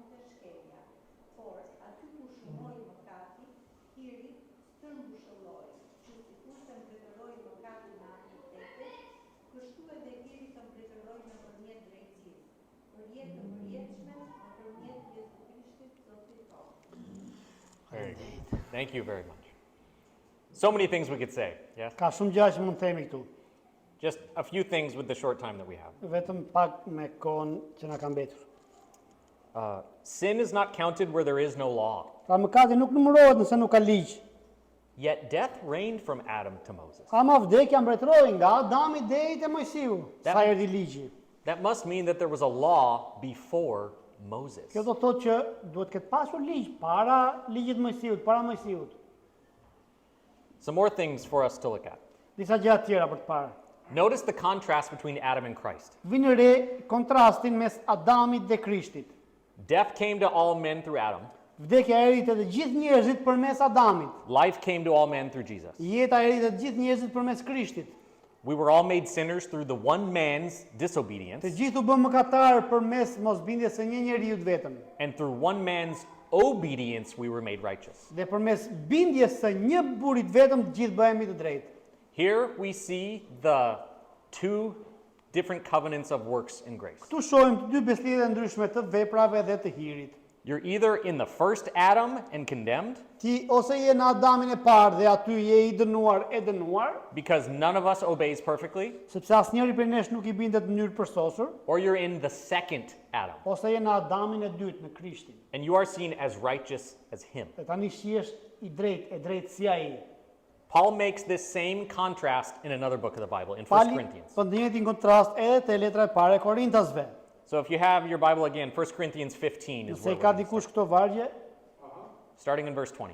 të shkelja. Por, aty ku shumoi mëkati, hiri stërmbushëlloi, që sikur të mbretëroi mëkatin në anë të tepës, kështu edhe hiri të mbretëroi nëpërmjet drejtësisë, për jetë të përjetshme nëpërmjet Jezu Krishtit Zotit tonë. Very good. Thank you very much. So many things we could say, yes? Ka shumë gjëra që mund të themi këtu. Just a few things with the short time that we have. Vetëm pak me kohën që na ka mbetur. Sin is not counted where there is no law. Pra mëkati nuk numërohet nëse nuk ka ligj. Yet death reigned from Adam to Moses. Ama vdekja mbretëroi nga Adami deri te Mojsiu, That- sa erdhi ligji. That must mean that there was a law before Moses. Kjo do të thotë që duhet ketë pasur ligj para ligjit Mojsiut, para Mojsiut. Some more things for us to look at. Disa gjëra tjera për të parë. Notice the contrast between Adam and Christ. Vini re kontrastin mes Adamit dhe Krishtit. Death came to all men through Adam. Vdekja erdhi te të gjithë njerëzit përmes Adamit. Life came to all men through Jesus. Jeta erdhi te të gjithë njerëzit përmes Krishtit. We were all made sinners through the one man's Të disobedience gjithë u bën mëkatar përmes mosbindjes së një njeriu të vetëm. and through one man's obedience we were made righteous. Dhe përmes bindjes së një burri të vetëm të gjithë bëhemi të drejtë. Here we see the two different covenants of works and grace. Këtu shohim të dy beslidhje ndryshme të veprave dhe të hirit. You're either in the first Adam and condemned Ti ose je në Adamin e parë dhe aty je i dënuar e dënuar, because none of us obeys perfectly, sepse asnjëri prej nesh nuk i bindet në mënyrë përsosur, or you're in the second Adam ose je në Adamin e dytë, në Krishtin. and you are seen as righteous as him. Dhe tani shihesh i drejtë, e drejtë si ai. Paul makes this same contrast in another book of the Bible, in 1 Pali Corinthians. po ndjenjë në kontrast edhe te letra e parë e Korintasve. So if you have your Bible again, 1 Corinthians 15 is Nëse where i ka we're gonna dikush këto vargje, start, starting in verse 20.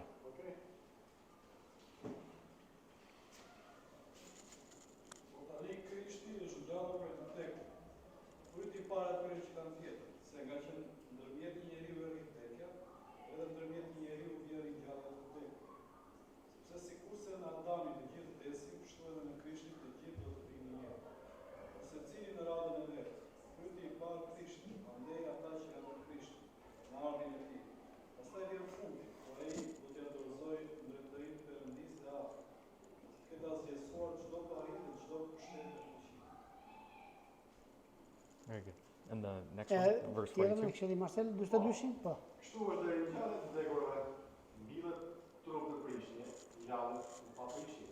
Po tani Krishti është ngjallur prej të vdekur. Fryti i parë atyre që kanë vdekur, se nga që ndërmjet një njeriu erdhi vdekja, edhe ndërmjet një njeriu vjen ringjallja e të vdekur. Sepse sikurse në Adamin të gjithë vdesin, kështu edhe në Krishtin të gjithë do të vinë në jetë. Secili në radhën e vet. Fryti i parë Krishti, andaj ata që janë në Krishtin, në ardhin e tij. Pastaj vjen fundi, por ai do t'ia dorëzojë ndërtërinë e Perëndisë dhe Atit. Këtë asgjësuar çdo parim dhe çdo pushtet të fuqishëm. Very good. And the next e one, verse tjetër 22. me kishte Marcel 42-shin? Po. Kështu është dhe rinjallet të vdekurve, mbilet trup në prishje, ngjallet në paprishje.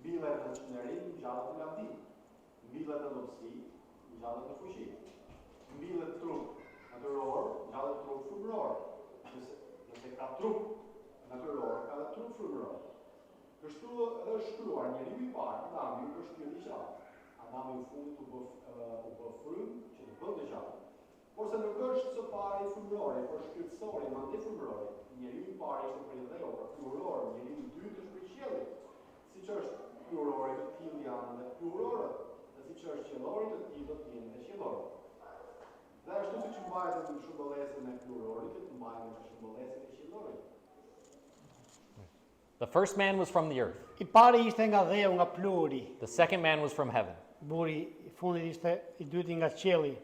Mbilet në çnerim, ngjallet në landi. Mbilet në dobësi, ngjallet në fuqi. Mbilet trup natyror, ngjallet trup frymëror. Nëse ka trup natyror, ka dhe trup frymëror. Kështu edhe është shkruar njeriu i parë, Adami, është ky i gjatë. Adami në fund u bë frym që të bënte gjatë. Por se nuk është së pari frymërori, por shkrytësori, mande frymërori. Njeriu i parë ishte prej dheu, pra pluror, njeriu i dytë është prej qiellit. Siç është plurori të tillë janë dhe plurorët, dhe siç është qiellori të tillë do të jenë dhe qiellorët. Dhe ashtu siç mbajtet në shëmbëllesën e plurorit, të mbajtet në shëmbëllesën e qiellorit. The first man was from the earth. I pari ishte nga dheu, nga pluri. The second man was from heaven. Burri i fundit ishte i dyti nga qielli.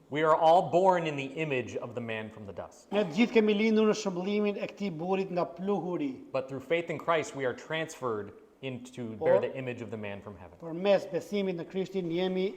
We are all born in the image of the man from the dust. Ne të gjithë kemi lindur në shëmbëllimin e këtij burrit nga pluhuri. But through faith in Christ, we are transferred into bear the image of the man from heaven. Por mes besimit në Krishtin jemi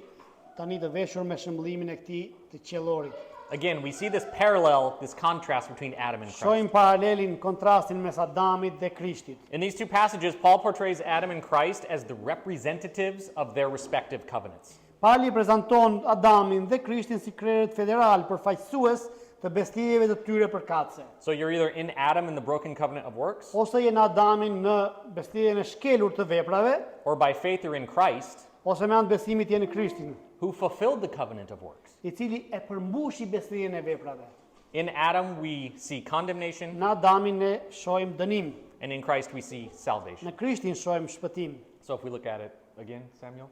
tani të veshur me shëmbëllimin e këtij të qiellorit. Again, we see this parallel, this contrast between Adam and Christ. Shohim paralelin, kontrastin mes Adamit dhe Krishtit. In these two passages, Paul portrays Adam and Christ as the representatives of their respective covenants. Pali prezanton Adamin dhe Krishtin si krerët federal përfaqësues të beslidhjeve të tyre përkatëse. So you're either in Adam in the broken covenant of works, Ose je në Adamin në beslidhjen e shkelur të veprave, or by faith you're in Christ, ose me anë besimit je në Krishtin, who fulfilled the covenant of works. i cili e përmbushi beslidhjen e veprave. In Adam we see condemnation, Në Adamin ne shohim dënim, and in Christ we see salvation. në Krishtin shohim shpëtim. So if we look at it again, Samuel.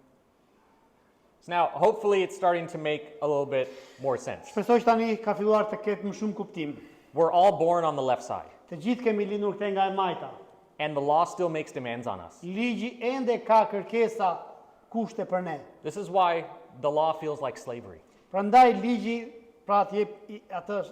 So now, hopefully it's starting to make a little bit more sense. Shpresoj që tani ka filluar të ketë më shumë kuptim. We're all born on the left side, Të gjithë kemi lindur këtej nga e majta. and the law still makes demands on us. Ligji ende ka kërkesa, kushte për ne. This is why the law feels like slavery. Prandaj ligji pra të jep atë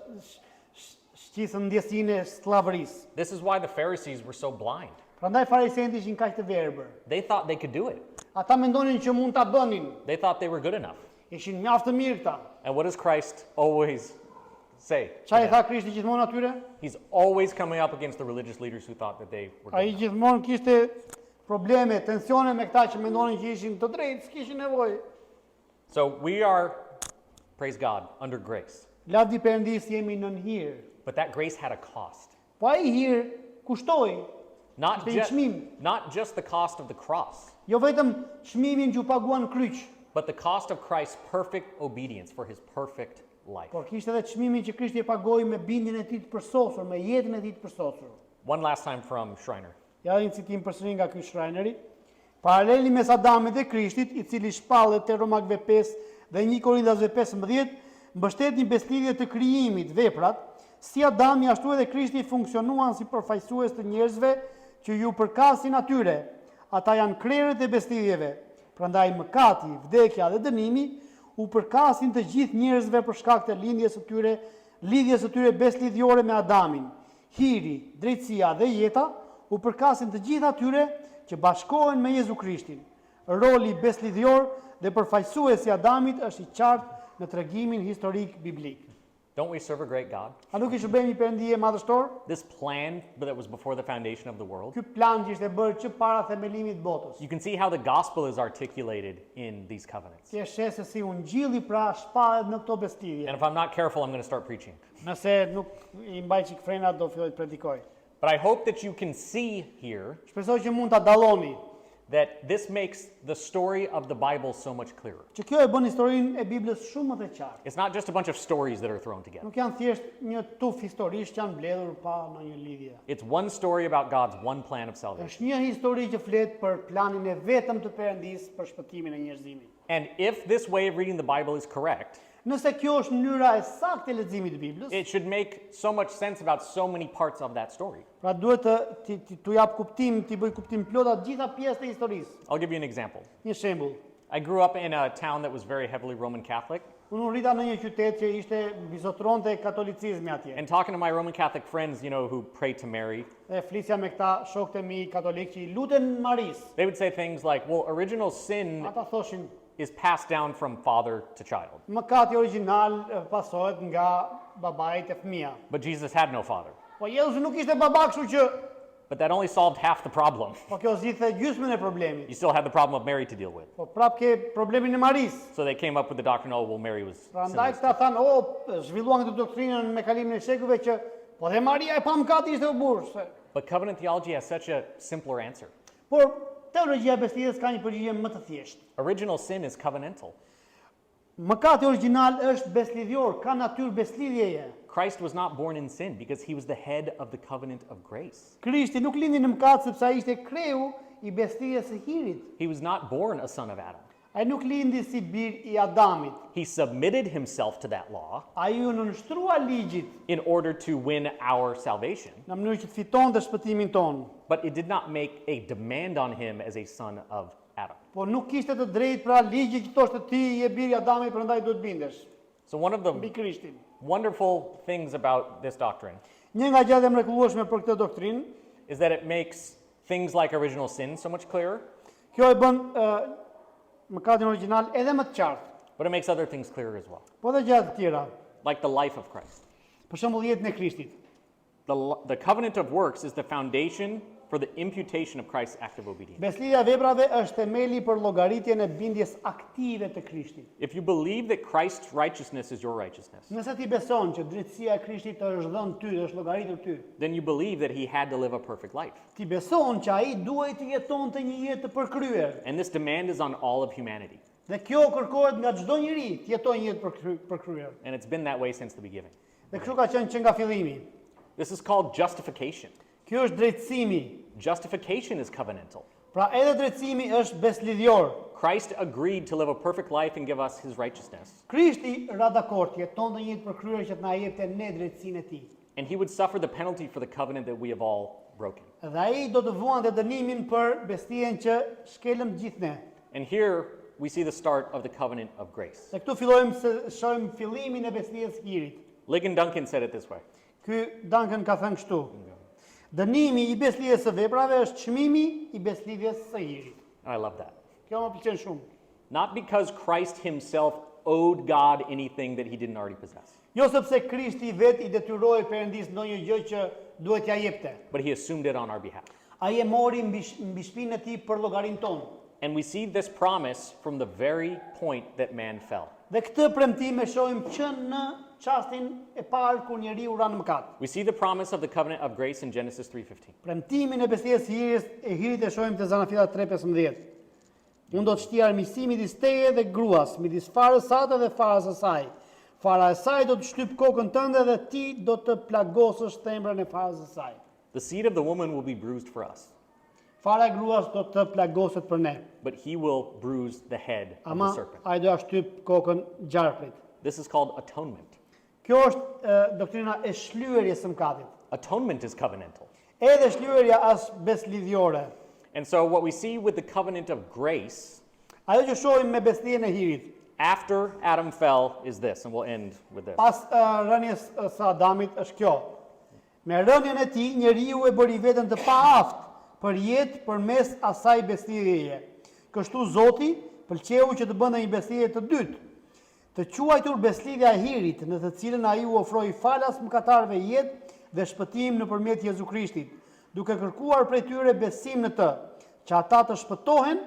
shqisën ndjesinë e sllavërisë. This is why the Pharisees were so blind. Prandaj fariseët ishin kaq të verbër. They thought they could do it. Ata mendonin që mund ta bënin. They thought they were good enough. Ishin mjaft të mirë këta. And what does Christ always say? to Çfarë i them? tha Krishti gjithmonë atyre? He's always coming up against the religious leaders who thought that they were good Ai enough. gjithmonë kishte probleme, tensione me këta që mendonin që ishin të drejtë, s'kishin nevojë. So we are, praise God, under grace. Lavdi Perëndis jemi nën hir. But that grace had a cost. Po ai hir kushtoi, Not Ishte një just, çmim. not just the cost of the cross, jo vetëm çmimin që u paguan kryq, but the cost of Christ's perfect obedience for his perfect life. por kishte edhe çmimin që Krishti e pagoi me bindjen e tij të përsosur, me jetën e tij të përsosur. One last time from Schreiner. Ja një citim përsëri nga ky Schreineri. Paraleli mes Adamit dhe Krishtit, i cili shpallet te Romakëve 5 dhe 1 Korintëve 15, mbështet një beslidhje të krijimit, veprat, si Adami ashtu edhe Krishti funksionuan si përfaqësues të njerëzve që ju përkasin atyre. Ata janë krerët e beslidhjeve. Prandaj mëkati, vdekja dhe dënimi u përkasin të gjithë njerëzve për shkak të lidhjes së tyre beslidhjore me Adamin. Hiri, drejtësia dhe jeta u përkasin të gjithë atyre që bashkohen me Jezu Krishtin. Roli beslidhjor dhe përfaqësues i Adamit është i qartë në tregimin historik biblik. Don't we serve a great God? A nuk I shërbejmë një Perëndije madhështor? This plan that was before the foundation of the world. Ky plan që ishte bërë që para themelimit të botës. You can see how the gospel is articulated in these covenants. Si e sheh se si ungjilli pra shpahet në këto beslidhje. And if I'm not careful, I'm going to start preaching. Nëse nuk I mbaj çik frenat do filloj të predikoj. But I hope that you can see here Shpresoj që mund ta dalloni that this makes the story of the Bible so much clearer. që kjo e bën historinë e Biblës shumë më të qartë. It's not just a bunch of stories that are thrown together. Nuk janë thjesht një tuf historish që janë mbledhur pa ndonjë lidhje. It's one story about God's one plan of salvation. Është një histori që flet për planin e vetëm të Perëndisë për shpëtimin e njerëzimit. And if this way of reading the Bible is correct, Nëse kjo është mënyra e saktë e leximit të Biblës, it should make so much sense about so many parts of that story. pra duhet t'u jap kuptim, t'i bëj kuptim plot atë gjitha pjesët e historisë. I'll give you an example. Një shembull. I grew up in a town that was very heavily Roman Catholic, Unë u rrita në një qytet që ishte mbizotronte katolicizmi atje. and talking to my Roman Catholic friends, who pray to Mary, Dhe flisja me këta shokët e mi katolik që I luten Maris. they would say things like, well, original sin Ata thoshin, is passed down from father to child, mëkati origjinal pasohet nga babai te fëmia. but Jesus had no father. Po Jezusi nuk ishte baba, kështu që But that only solved half the problem. po kjo zgjidhte gjysmën e problemit. You still had the problem of Mary to deal with. Po prap ke problemin e Maris. So they came up with the doctrine, oh, well, Mary was Prandaj sinless. këta thanë, zhvilluan këtë doktrinën me kalimin e shekujve që po dhe Maria e pa mëkati ishte u burrë. But covenant theology has such a simpler answer. Por teologjia e beslidhjes ka një përgjigje më të thjeshtë. Original sin is covenantal. Mëkati origjinal është beslidhjor, ka natyrë beslidhjeje. Christ was not born in sin because he was the head of the covenant of grace. Krishti nuk lindi në mëkat sepse ai ishte kreu I beslidhjes së hirit. He was not born a son of Adam. Ai nuk lindi si bir I Adamit. He submitted himself to that law Ai u nënshtrua ligjit in order to win our salvation, në mënyrë që të fitonte shpëtimin ton. but it did not make a demand on him as a son of Adam. Po nuk kishte të drejtë pra ligji që thoshte ti je biri I Adamit, prandaj duhet bindesh So one of the mbi Krishtin. wonderful things about this doctrine Një nga gjërat e mrekullueshme për këtë doktrinë, is that it makes things like original sin so much clearer, kjo e bën mëkatin origjinal edhe më të qartë, but it makes other things clearer as well, po edhe gjëra të tjera. like the life of Christ. Për shembull jetën e Krishtit. The covenant of works is the foundation for the imputation of Christ's active obedience. Beslidhja e veprave është themeli për llogaritjen e bindjes aktive të Krishtit. If you believe that Christ's righteousness is your righteousness, Nëse ti beson që drejtësia e Krishtit është dhënë ty, është llogaritur ty, then you believe that he had to live a perfect life. ti beson që ai duhet të jetonte një jetë të përkryer. And this demand is on all of humanity. Dhe kjo kërkohet nga çdo njeri të jetojë një jetë përkryer. And it's been that way since the beginning. Dhe kështu ka qenë që nga fillimi. This is called justification. Kjo është drejtësimi. Justification is covenantal. Pra edhe drejtësimi është beslidhjor. Christ agreed to live a perfect life and give us his righteousness. Krishti ra dakord të jetonte një jetë përkryer që të na jepte ne drejtësinë e tij. And he would suffer the penalty for the covenant that we have all broken. Dhe ai do të vuante dënimin për bestien që shkelëm gjithë ne. And here we see the start of the covenant of grace. Dhe këtu fillojmë se shohim fillimin e bestijës së hirit. Ligon Duncan said it this way. Ky Duncan ka thënë kështu. Dënimi i beslidhjes së veprave është çmimi i beslidhjes së hirit. I love that. Kjo më pëlqen shumë. Not because Christ himself owed God anything that he didn't already possess, Jo sepse Krishti vet i detyroi Perëndis ndonjë gjë që duhet ja jepte. but he assumed it on our behalf. Ai e mori mbi shpinën e tij për llogarinë tonë. And we see this promise from the very point that man fell. Dhe këtë premtim e shohim që në çastin e parë kur njeriu ra në mëkat. We see the promise of the covenant of grace in Genesis 3:15. Premtimin e beslidhjes së hirit e shohim te Zanafila 3:15. Unë do të shtij armiqësi midis teje dhe gruas, midis farës sate dhe farës së saj. Fara e saj do të shtyp kokën tënde dhe ti do të plagosësh thembrën e farës së saj. The seed of the woman will be bruised for us, Fara e gruas do të plagoset për ne. but he will bruise the head of the Ama serpent. ai do ja shtyp kokën gjarprit. This is called atonement. Kjo është doktrina e shlyerjes së mëkatit. Atonement is covenantal. Edhe shlyerja as beslidhjore. And so what we see with the covenant of grace Ajo që shohim me beslidhjen e hirit, after Adam fell is this, and we'll end with this. pas rënjes së Adamit është kjo. Me rënjen e tij, njeriu e bëri veten të paaft për jetë përmes asaj beslidhjeje. Kështu Zoti pëlqeu që të bënte një beslidhje të dytë, të quajtur beslidhja e hirit, në të cilën ai u ofroi falas mëkatarëve jetë dhe shpëtim nëpërmjet Jezu Krishtit, duke kërkuar prej tyre besim në të, që ata të shpëtohen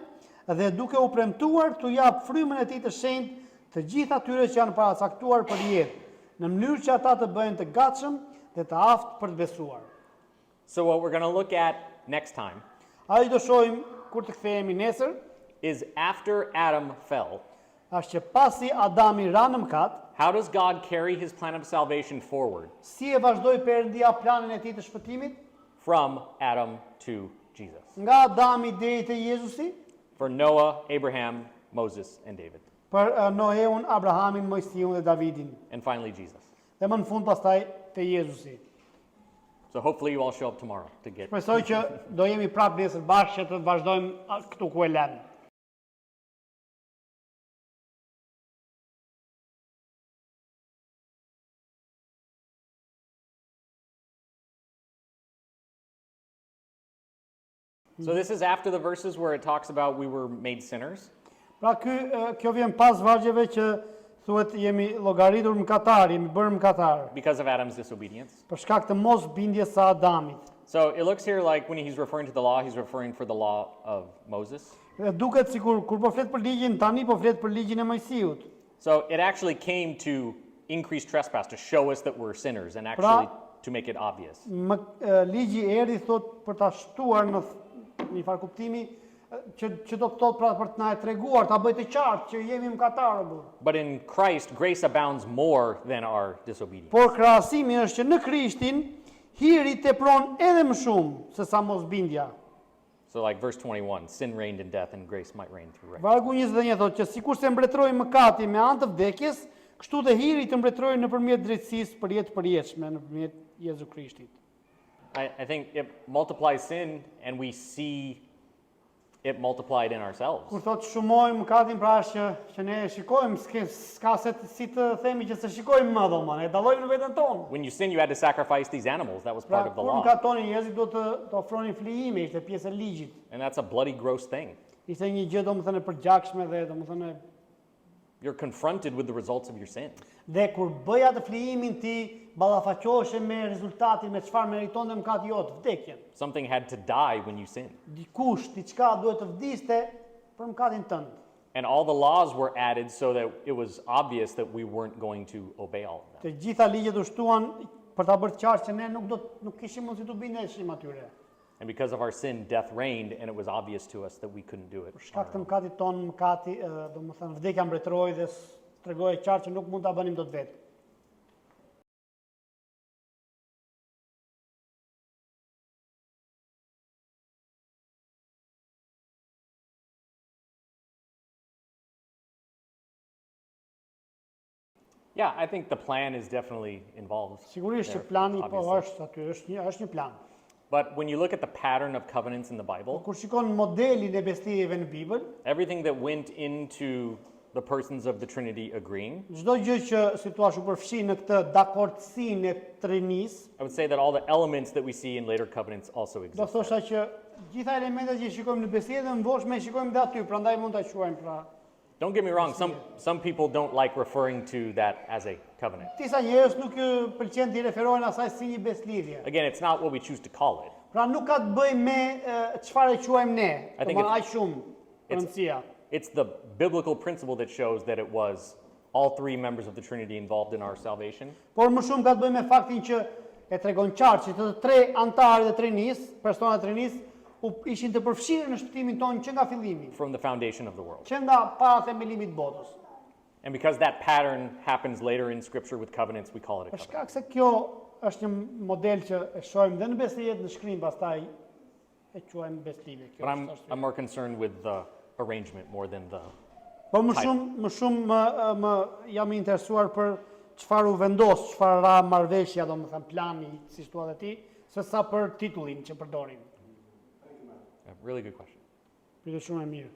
dhe duke u premtuar t'u jap frymën e tij të shenjtë të gjithë atyre që janë paracaktuar për jetë, në mënyrë që ata të bëhen të gatshëm dhe të aftë për të besuar. So what we're going to look at next time Ajo do shohim kur të kthehemi nesër, is after Adam fell, është që pasi Adami ra në mëkat, how does God carry his plan of salvation forward si e vazhdoi Perëndia planin e tij të shpëtimit from Adam to Jesus? nga Adami deri te Jezusi, For Noah, Abraham, Moses, and David. për Noeun, Abrahamin, Mojsiun dhe Davidin, And finally Jesus. dhe më në fund pastaj te Jezusi. So hopefully you all show up tomorrow to get. Shpresoj që do jemi prapë nesër bashkë që të vazhdojmë këtu ku e lëmë. So this is after the verses where it talks about we were made sinners. Pra kjo vjen pas vargjeve që thuhet jemi llogaritur mëkatar, jemi bërë mëkatar, Because of Adam's disobedience. për shkak të mos bindjes së Adamit. So it looks here like when he's referring to the law, he's referring for the law of Moses. Dhe duket sikur kur po flet për ligjin tani po flet për ligjin e Mojsiut. So it actually came to increase trespass, to show us that we're sinners and actually to make it obvious. Ligji erdhi thot për ta shtuar në një farë kuptimi që do të thotë pra për të na e treguar, ta bëjë të qartë që jemi mëkatarë burr. But in Christ, grace abounds more than our disobedience. Por krahasimi është që në Krishtin hiri tepron edhe më shumë se sa mosbindja. So like verse 21, sin reigned in death and grace might reign through righteousness. Vargu 21 thotë që sikur se mbretroi mëkati me anë të vdekjes, kështu dhe hiri të mbretroi nëpërmjet drejtësisë për jetë përjetshme nëpërmjet Jezu Krishtit. I think it multiplies sin and we see it multiplied in ourselves. Kur thotë shumojmë mëkatin, pra është që ne shikojmë, s'ka se si të themi që se shikojmë më domon, e dallojmë në veten tonë. When you sin, you had to sacrifice these animals. That was Pra, part of the kur law. mëkatonin njerëzit do të ofronin flijime, ishte pjesë e ligjit. And that's a bloody, gross thing. Ishte një gjë domethënë e përgjakshme dhe domethënë You're confronted with the results of your sin. dhe kur bëj atë flijimin ti ballafaqohesh me rezultatin me çfarë meritonte mëkati jot, vdekjen. Something had to die when you sin. Dikush, diçka duhet të vdiste për mëkatin tënd. And all the laws were added so that it was obvious that we weren't going to obey all of them. Të gjitha ligjet u shtuan për ta bërë të qartë që ne nuk kishim mundësi të bindeshim atyre. And because of our sin, death reigned, and it was obvious to us that we couldn't do it. Për shkak të mëkatit ton, mëkati, domethënë vdekja mbretëroi dhe tregoi qartë që nuk mund ta bënim dot vetë. Yeah, I think the plan is definitely involved. Sigurisht që there, plani po obviously. është aty, është një plan. But when you look at the pattern of covenants in the Bible, Kur shikon modelin e beslidhjeve në Bibël, everything that went into the persons of the Trinity agreeing. Çdo gjë që si thua u përfshi në këtë dakordsinë e Trinisë, I would say that all the elements that we see in later covenants also do exist. thosha që gjitha elementet që shikojmë në bisedën e mvoshme e shikojmë dhe aty, prandaj mund ta quajmë pra. Don't get me wrong, some people don't like referring to that as a covenant. Disa njerëz nuk ju pëlqen të referohen asaj si një beslidhje. Again, it's not what we choose to call it. Pra nuk ka të bëjë me çfarë e quajmë ne, I think domethënë it's- aq shumë rëndësia. It's the biblical principle that shows that it was all three members of the Trinity involved in our salvation. Por më shumë ka të bëjë me faktin që e tregon qartë që të tre antarët e Trinisë, personat e Trinisë, ishin të përfshirë në shpëtimin tonë që nga fillimi, From the foundation of the world. që nga para themelimit të botës. And because that pattern happens later in Scripture with covenants, we call it a Për covenant. shkak se kjo është një model që e shohim dhe në beslidhjet në shkrim, pastaj e quajmë beslidhje. Kjo But është arsye. I'm more concerned with the arrangement more than the. Po më shumë më jam i interesuar për çfarë u vendos, çfarë ra marrëveshja, domethënë plani, si thua dhe ti, se sa për titullin që përdorim. A really good question. Pyetje shumë e mirë.